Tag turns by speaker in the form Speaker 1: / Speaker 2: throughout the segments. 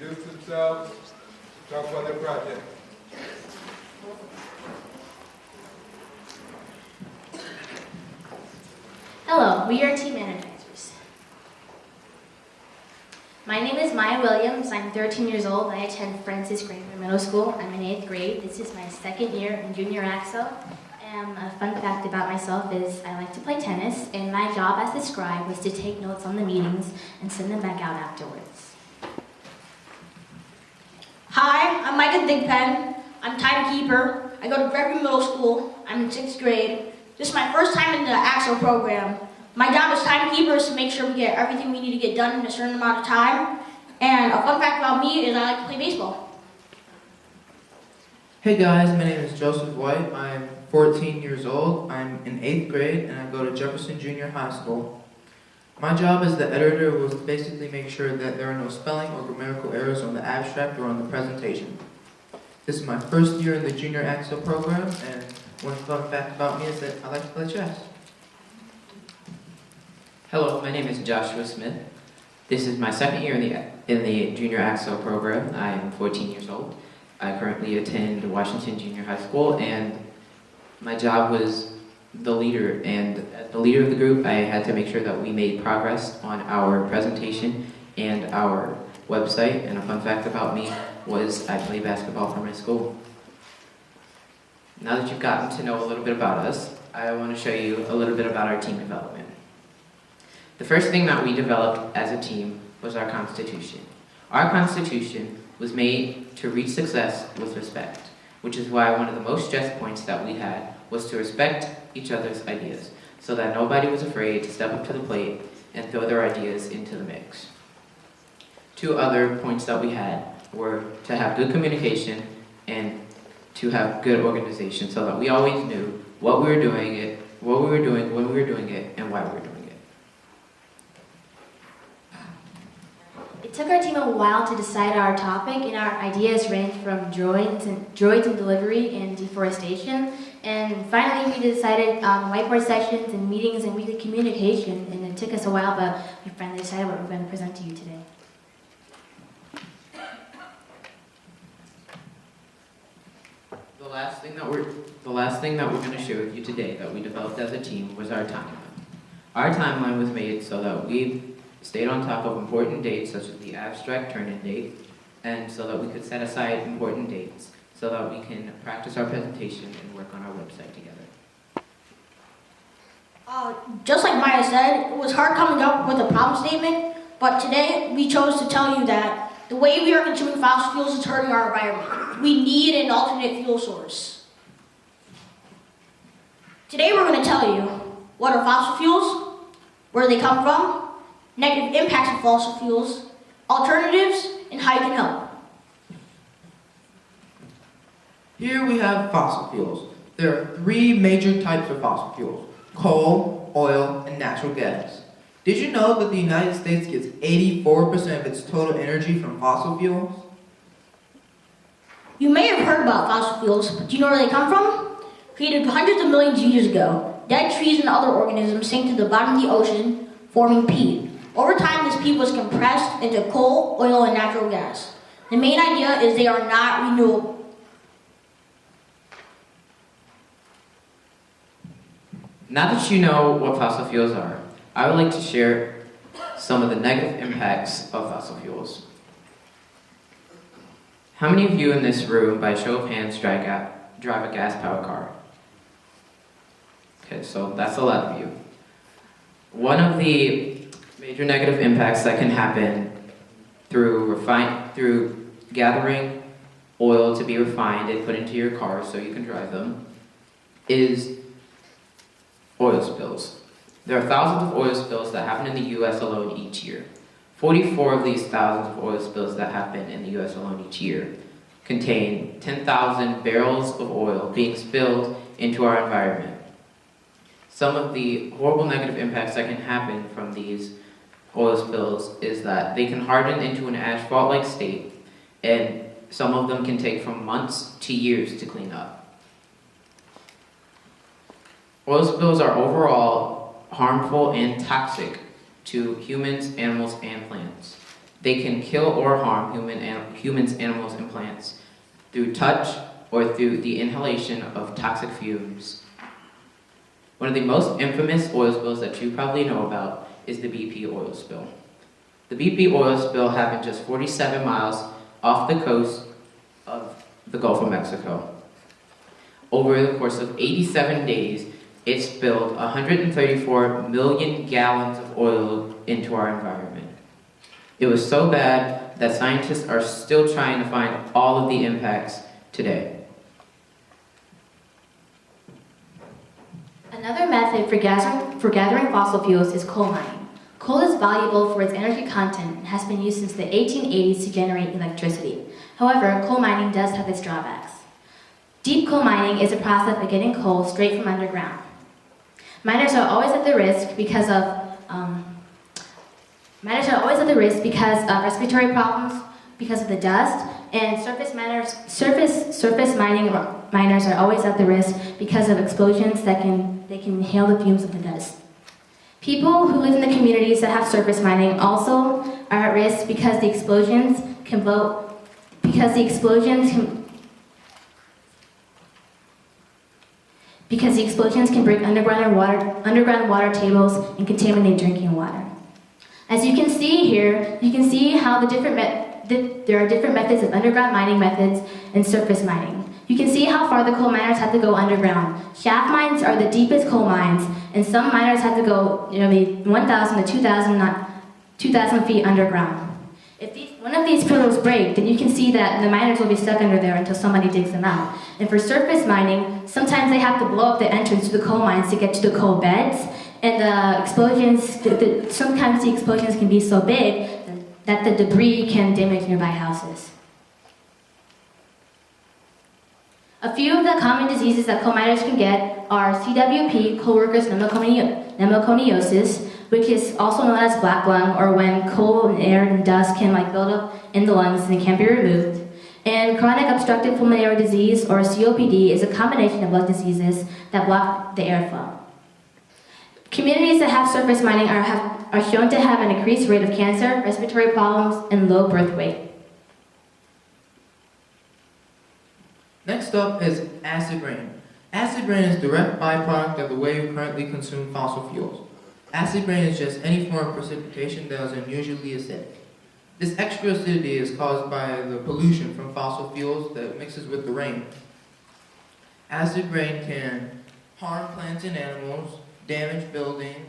Speaker 1: introduce themselves, talk about their project.
Speaker 2: Hello, we are Team Energizers. My name is Maya Williams. I'm 13 years old. I attend Francis Granger Middle School. I'm in 8th grade. This is my second year in junior AXO. And a fun fact about myself is I like to play tennis, and my job as the scribe was to take notes on the meetings and send them back out afterwards.
Speaker 3: Hi, I'm Micah Thigpen. I'm timekeeper. I go to Gregory Middle School. I'm in 6th grade. This is my first time in the AXO program. My job as timekeeper is to make sure we get everything we need to get done in a certain amount of time. And a fun fact about me is I like to play baseball.
Speaker 4: Hey guys, my name is Joseph White. I'm 14 years old. I'm in 8th grade and I go to Jefferson Junior High School. My job as the editor was to basically make sure that there are no spelling or grammatical errors on the abstract or on the presentation. This is my first year in the Junior AXO program, and one fun fact about me is that I like to play chess.
Speaker 5: Hello, my name is Joshua Smith. This is my second year in the Junior AXO program. I am 14 years old. I currently attend Washington Junior High School, and my job was the leader. And as the leader of the group, I had to make sure that we made progress on our presentation and our website. And a fun fact about me was I play basketball for my school. Now that you've gotten to know a little bit about us, I want to show you a little bit about our team development. The first thing that we developed as a team was our Constitution. Our Constitution was made to reach success with respect, which is why one of the most stress points that we had was to respect each other's ideas, so that nobody was afraid to step up to the plate and throw their ideas into the mix. Two other points that we had were to have good communication and to have good organization, so that we always knew what we were doing, when we were doing it, and why we were doing it.
Speaker 2: It took our team a while to decide our topic, and our ideas ranged from droids and delivery and deforestation. And finally, we decided on whiteboard sessions and meetings and weekly communication. And it took us a while, but we finally decided what we're going to present to you today.
Speaker 5: The last thing that we're going to share with you today that we developed as a team was our timeline. Our timeline was made so that we stayed on top of important dates such as the abstract turn-in date, and so that we could set aside important dates so that we can practice our presentation and work on our website together.
Speaker 3: Just like Maya said, it was hard coming up with a problem statement, but today we chose to tell you that the way we are consuming fossil fuels is hurting our environment. We need an alternate fuel source. Today we're going to tell you what are fossil fuels, where they come from, negative impacts of fossil fuels, alternatives, and how you can help.
Speaker 4: Here we have fossil fuels. There are three major types of fossil fuels: coal, oil, and natural gas. Did you know that the United States gets 84% of its total energy from fossil fuels?
Speaker 3: You may have heard about fossil fuels, but do you know where they come from? Created hundreds of millions of years ago, dead trees and other organisms sank to the bottom of the ocean, forming peat. Over time, this peat was compressed into coal, oil, and natural gas. The main idea is they are not renewable.
Speaker 5: Now that you know what fossil fuels are, I would like to share some of the negative impacts of fossil fuels. How many of you in this room, by show of hands, drive a gas-powered car? Okay, so that's a lot of you. One of the major negative impacts that can happen through gathering oil to be refined and put into your car so you can drive them is oil spills. There are thousands of oil spills that happen in the U.S. alone each year. 44 of these thousands of oil spills that happen in the U.S. alone each year contain 10,000 barrels of oil being spilled into our environment. Some of the horrible negative impacts that can happen from these oil spills is that they can harden into an asphalt-like state, and some of them can take from months to years to clean up. Oil spills are overall harmful and toxic to humans, animals, and plants. They can kill or harm humans, animals, and plants through touch or through the inhalation of toxic fumes. One of the most infamous oil spills that you probably know about is the BP oil spill. The BP oil spill happened just 47 miles off the coast of the Gulf of Mexico. Over the course of 87 days, it spilled 134 million gallons of oil into our environment. It was so bad that scientists are still trying to find all of the impacts today.
Speaker 2: Another method for gathering fossil fuels is coal mining. Coal is valuable for its energy content and has been used since the 1880s to generate electricity. However, coal mining does have its drawbacks. Deep coal mining is a process of getting coal straight from underground. Miners are always at the risk because of respiratory problems because of the dust, and surface mining miners are always at the risk because of explosions that they can inhale the fumes of the dust. People who live in the communities that have surface mining also are at risk because the explosions can break underground water tables and contaminate drinking water. As you can see here, you can see how there are different methods of underground mining methods and surface mining. You can see how far the coal miners have to go underground. Shaft mines are the deepest coal mines, and some miners have to go nearly 1,000 to 2,000 feet underground. If one of these pillars break, then you can see that the miners will be stuck under there until somebody digs them out. And for surface mining, sometimes they have to blow up the entrance to the coal mines to get to the coal beds, and sometimes the explosions can be so big that the debris can damage nearby houses. A few of the common diseases that coal miners can get are CWP, coal workers' pneumoconiosis, which is also known as black lung, or when coal and air and dust can build up in the lungs and can't be removed. And chronic obstructive pulmonary disease, or COPD, is a combination of lung diseases that block the airflow. Communities that have surface mining are shown to have an increased rate of cancer, respiratory problems, and low birth weight.
Speaker 4: Next up is acid rain. Acid rain is a direct byproduct of the way we currently consume fossil fuels. Acid rain is just any form of precipitation that is unusually acidic. This extra acidity is caused by the pollution from fossil fuels that mixes with the rain. Acid rain can harm plants and animals, damage buildings,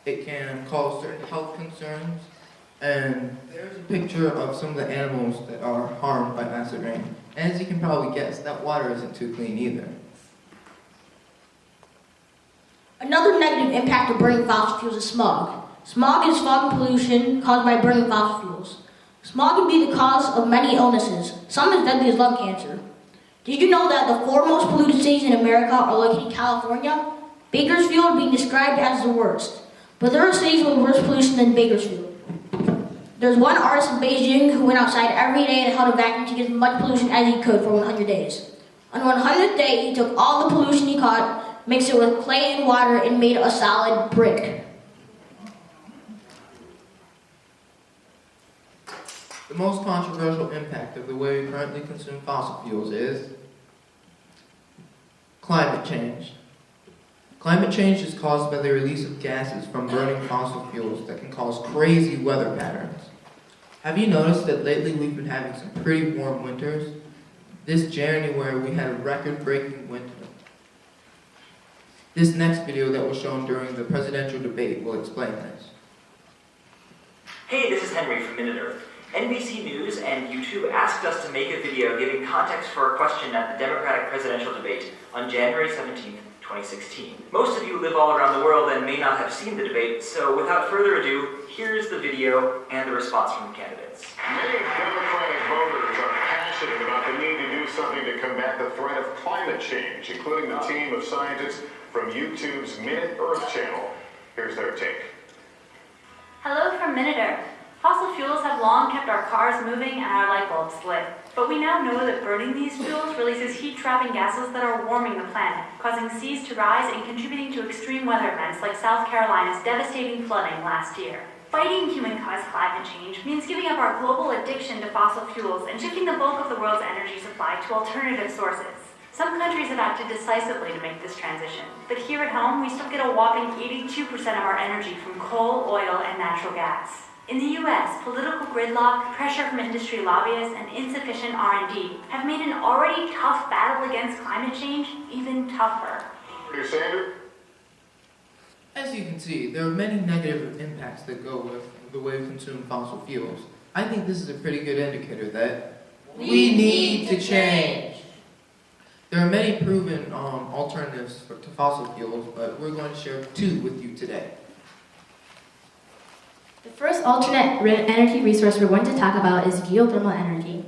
Speaker 4: it can cause certain health concerns, and there's a picture of some of the animals that are harmed by acid rain. And as you can probably guess, that water isn't too clean either.
Speaker 3: Another negative impact of burning fossil fuels is smog. Smog is fog and pollution caused by burning fossil fuels. Smog can be the cause of many illnesses, some as deadly as lung cancer. Did you know that the 4 most polluted cities in America are located in California? Bakersfield being described as the worst. But there are cities with worse pollution than Bakersfield. There's one artist in Beijing who went outside every day and held a vacuum to get as much pollution as he could for 100 days. On 100th day, he took all the pollution he caught, mixed it with clay and water, and made a solid brick.
Speaker 4: The most controversial impact of the way we currently consume fossil fuels is climate change. Climate change is caused by the release of gases from burning fossil fuels that can cause crazy weather patterns. Have you noticed that lately we've been having some pretty warm winters? This January we had a record-breaking winter. This next video that was shown during the presidential debate will explain this.
Speaker 6: Hey, this is Henry from Minute Earth. NBC News and YouTube asked us to make a video giving context for a question at the Democratic presidential debate on January 17th, 2016. Most of you live all around the world and may not have seen the debate, so without further ado, here's the video and the response from the candidates.
Speaker 7: Many Democratic voters are passionate about the need to do something to combat the threat of climate change, including the team of scientists from YouTube's Minute Earth channel. Here's their take.
Speaker 8: Hello from Minute Earth. Fossil fuels have long kept our cars moving and our light bulbs lit. But we now know that burning these fuels releases heat-trapping gases that are warming the planet, causing seas to rise and contributing to extreme weather events like South Carolina's devastating flooding last year. Fighting human-caused climate change means giving up our global addiction to fossil fuels and shifting the bulk of the world's energy supply to alternative sources. Some countries have acted decisively to make this transition, but here at home, we still get a whopping 82% of our energy from coal, oil, and natural gas. In the US, political gridlock, pressure from industry lobbyists, and insufficient R&D have made an already tough battle against climate change even tougher.
Speaker 7: Sander?
Speaker 4: As you can see, there are many negative impacts that go with the way we consume fossil fuels. I think this is a pretty good indicator that we need to change. There are many proven alternatives to fossil fuels, but we're going to share 2 with you today.
Speaker 2: The first alternate energy resource we're going to talk about is geothermal energy.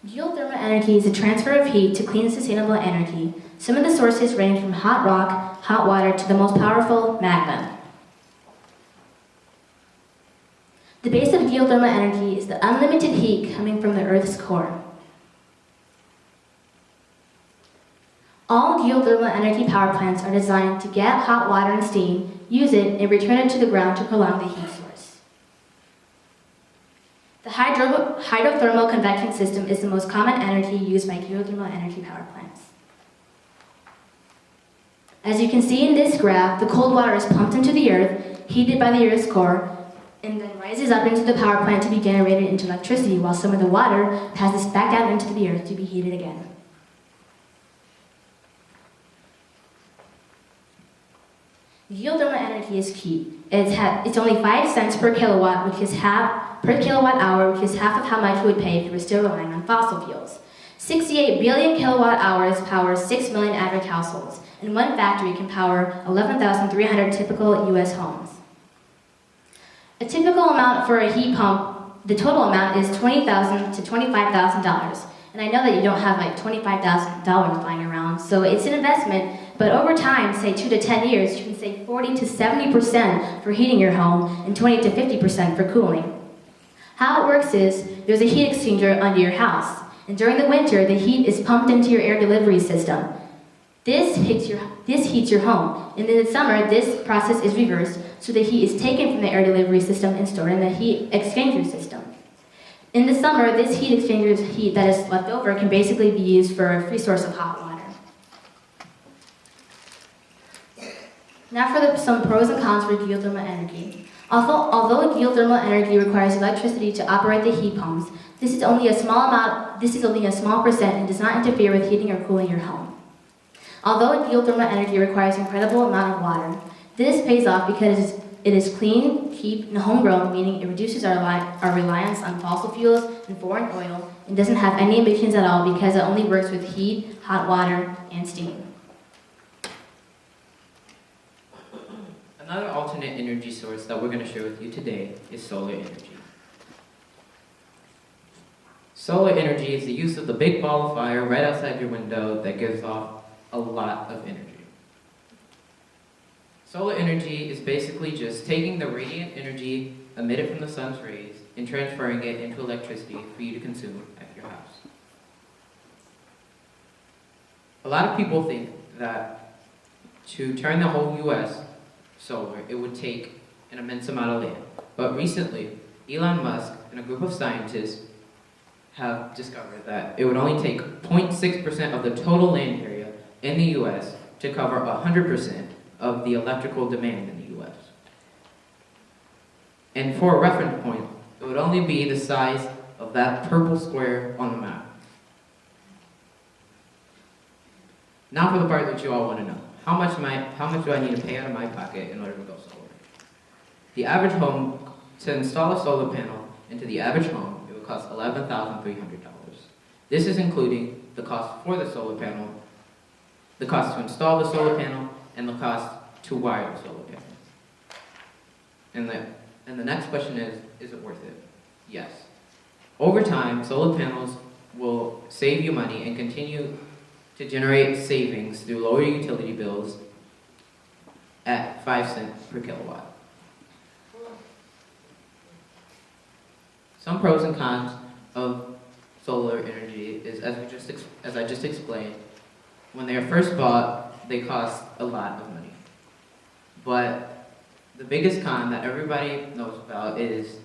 Speaker 2: Geothermal energy is a transfer of heat to clean, sustainable energy. Some of the sources range from hot rock, hot water, to the most powerful, magma. The base of geothermal energy is the unlimited heat coming from the Earth's core. All geothermal energy power plants are designed to get hot water and steam, use it, and return it to the ground to prolong the heat source. The hydrothermal convection system is the most common energy used by geothermal energy power plants. As you can see in this graph, the cold water is pumped into the earth, heated by the Earth's core, and then rises up into the power plant to be generated into electricity, while some of the water passes back down into the earth to be heated again. Geothermal energy is key. It's only 5 cents per kilowatt, which is half per kilowatt hour, which is half of how much you would pay if you were still relying on fossil fuels. 68 billion kilowatt hours powers 6 million average households, and one factory can power 11,300 typical U.S. homes. A typical amount for a heat pump, the total amount is $20,000 to $25,000. And I know that you don't have like $25,000 lying around, so it's an investment, but over time, say 2 to 10 years, you can save 40 to 70% for heating your home and 20 to 50% for cooling. How it works is, there's a heat exchanger under your house, and during the winter, the heat is pumped into your air delivery system. This heats your home, and in the summer, this process is reversed, so the heat is taken from the air delivery system and stored in the heat exchanger system. In the summer, this heat exchanger's heat that is left over can basically be used for a free source of hot water. Now for some pros and cons for geothermal energy. Although geothermal energy requires electricity to operate the heat pumps, this is only a small percent and does not interfere with heating or cooling your home. Although geothermal energy requires an incredible amount of water, this pays off because it is clean, cheap, and homegrown, meaning it reduces our reliance on fossil fuels and foreign oil, and doesn't have any emissions at all because it only works with heat, hot water, and steam.
Speaker 5: Another alternate energy source that we're going to share with you today is solar energy. Solar energy is the use of the big ball of fire right outside your window that gives off a lot of energy. Solar energy is basically just taking the radiant energy emitted from the sun's rays and transferring it into electricity for you to consume at your house. A lot of people think that to turn the whole US solar, it would take an immense amount of land. But recently, Elon Musk and a group of scientists have discovered that it would only take 0.6% of the total land area in the US to cover 100% of the electrical demand in the US. And for a reference point, it would only be the size of that purple square on the map. Now for the part that you all want to know. How much do I need to pay out of my pocket in order to go solar? The average home, to install a solar panel into the average home, it would cost $11,300. This is including the cost for the solar panel, the cost to install the solar panel, and the cost to wire the solar panel. And the next question is it worth it? Yes. Over time, solar panels will save you money and continue to generate savings through lower utility bills at 5 cents per kilowatt. Some pros and cons of solar energy is, as I just explained, when they are first bought, they cost a lot of money. But the biggest con that everybody knows about is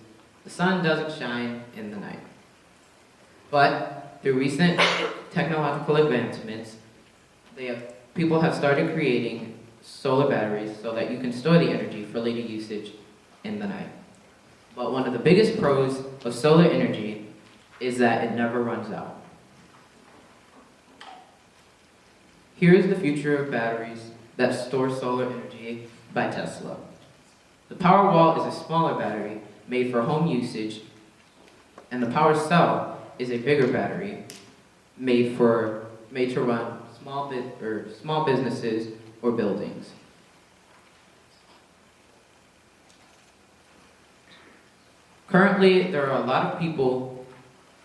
Speaker 5: the sun doesn't shine in the night. But through recent technological advancements, people have started creating solar batteries so that you can store the energy for later usage in the night. But one of the biggest pros of solar energy is that it never runs out. Here is the future of batteries that store solar energy by Tesla. The Powerwall is a smaller battery made for home usage, and the Power Cell is a bigger battery made to run small businesses or buildings. Currently, there are a lot of people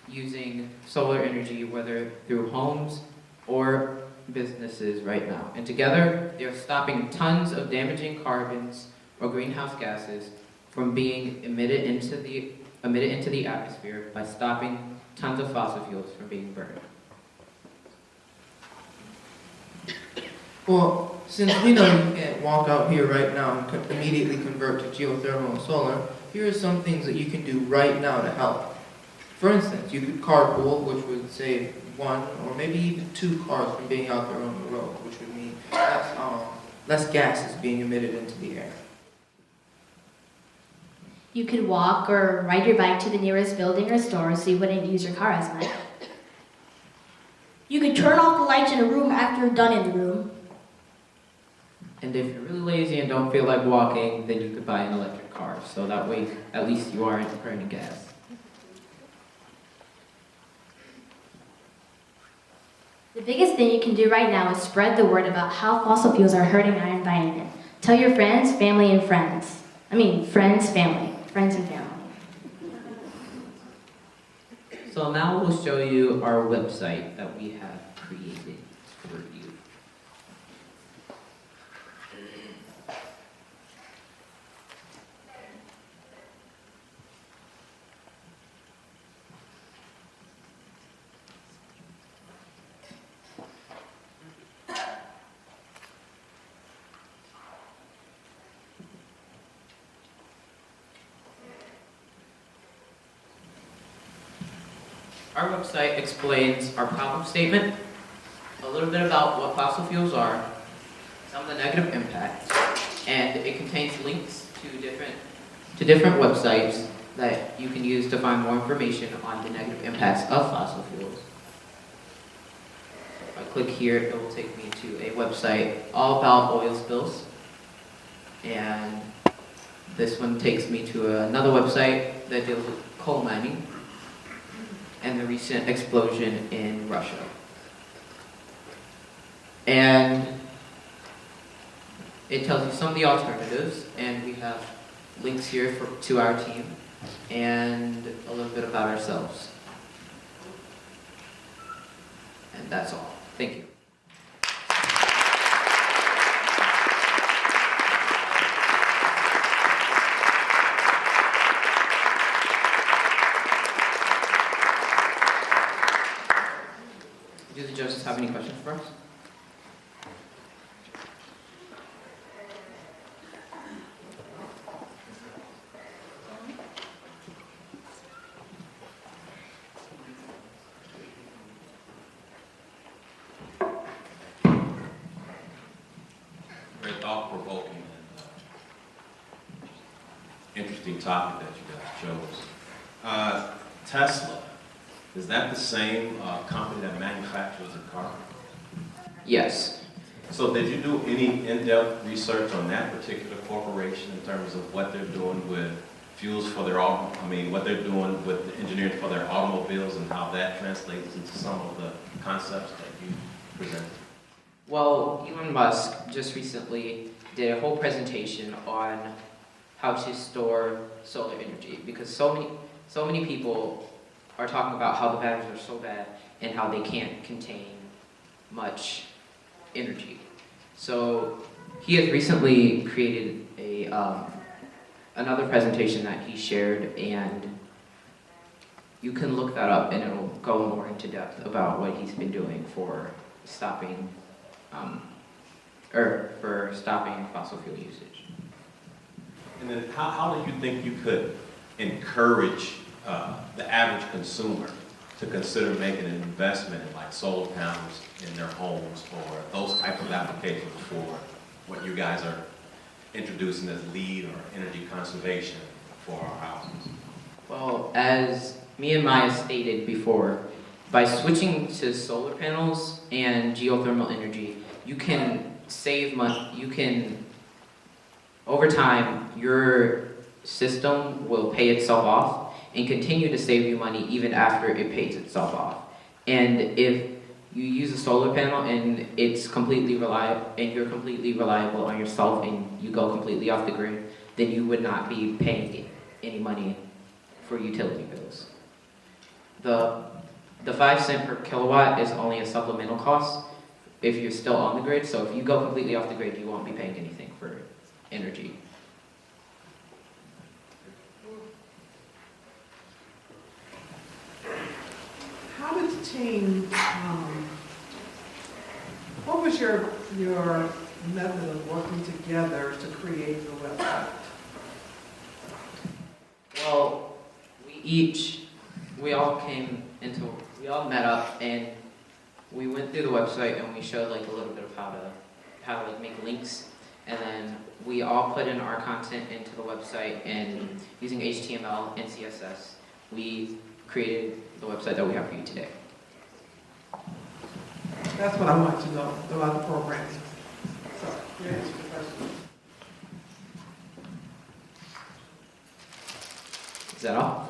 Speaker 5: using solar energy, whether through homes or businesses right now. And together, they are stopping tons of damaging carbons or greenhouse gases from being emitted into the atmosphere by stopping tons of fossil fuels from being burned.
Speaker 4: Well, since we know you can't walk out here right now and immediately convert to geothermal and solar, here are some things that you can do right now to help. For instance, you could carpool, which would save one or maybe even two cars from being out there on the road, which would mean less gases being emitted into the air.
Speaker 2: You could walk or ride your bike to the nearest building or store so you wouldn't use your car as much.
Speaker 3: You could turn off the lights in a room after you're done in the room.
Speaker 5: And if you're really lazy and don't feel like walking, then you could buy an electric car. So that way, at least you aren't burning gas.
Speaker 2: The biggest thing you can do right now is spread the word about how fossil fuels are hurting our environment. Tell your friends, family, and friends. I mean, friends, family. Friends and family.
Speaker 5: So now we'll show you our website that we have created for you. Our website explains our problem statement, a little bit about what fossil fuels are, some of the negative impacts, and it contains links to different websites that you can use to find more information on the negative impacts of fossil fuels. If I click here, it will take me to a website all about oil spills, and this one takes me to another website that deals with coal mining and the recent explosion in Russia. And it tells you some of the alternatives, and we have links here to our team and a little bit about ourselves. And that's all. Thank you. Do the judges have any questions for us?
Speaker 9: Very thought-provoking and interesting topic that you guys chose. Tesla, is that the same company that manufactures the car?
Speaker 5: Yes.
Speaker 9: So did you do any in-depth research on that particular corporation in terms of what they're doing with fuels for their what they're doing with the engineering for their automobiles and how that translates into some of the concepts that you presented?
Speaker 5: Well, Elon Musk just recently did a whole presentation on how to store solar energy, because so many people are talking about how the batteries are so bad and how they can't contain much energy. So he has recently created another presentation that he shared, and you can look that up and it'll go more into depth about what he's been doing for stopping fossil fuel usage.
Speaker 9: And then how do you think you could encourage the average consumer to consider making an investment in like solar panels in their homes or those type of applications for what you guys are introducing as LEED or energy conservation for our houses?
Speaker 5: Well, as me and Maya stated before, by switching to solar panels and geothermal energy, you can save money. You can, over time, your system will pay itself off and continue to save you money even after it pays itself off. And if you use a solar panel and it's completely reliable, and you're completely reliable on yourself, and you go completely off the grid, then you would not be paying any money for utility bills. The 5 cents per kilowatt is only a supplemental cost if you're still on the grid. So if you go completely off the grid, you won't be paying anything for energy.
Speaker 10: How did the team, what was your method of working together to create the website?
Speaker 5: Well, we all met up and we went through the website and we showed like a little bit of how to like make links, and then we all put in our content into the website, and using HTML and CSS, we created the website that we have for you today.
Speaker 10: That's what I want to know about the programming. So, you answered the question.
Speaker 5: Is that all?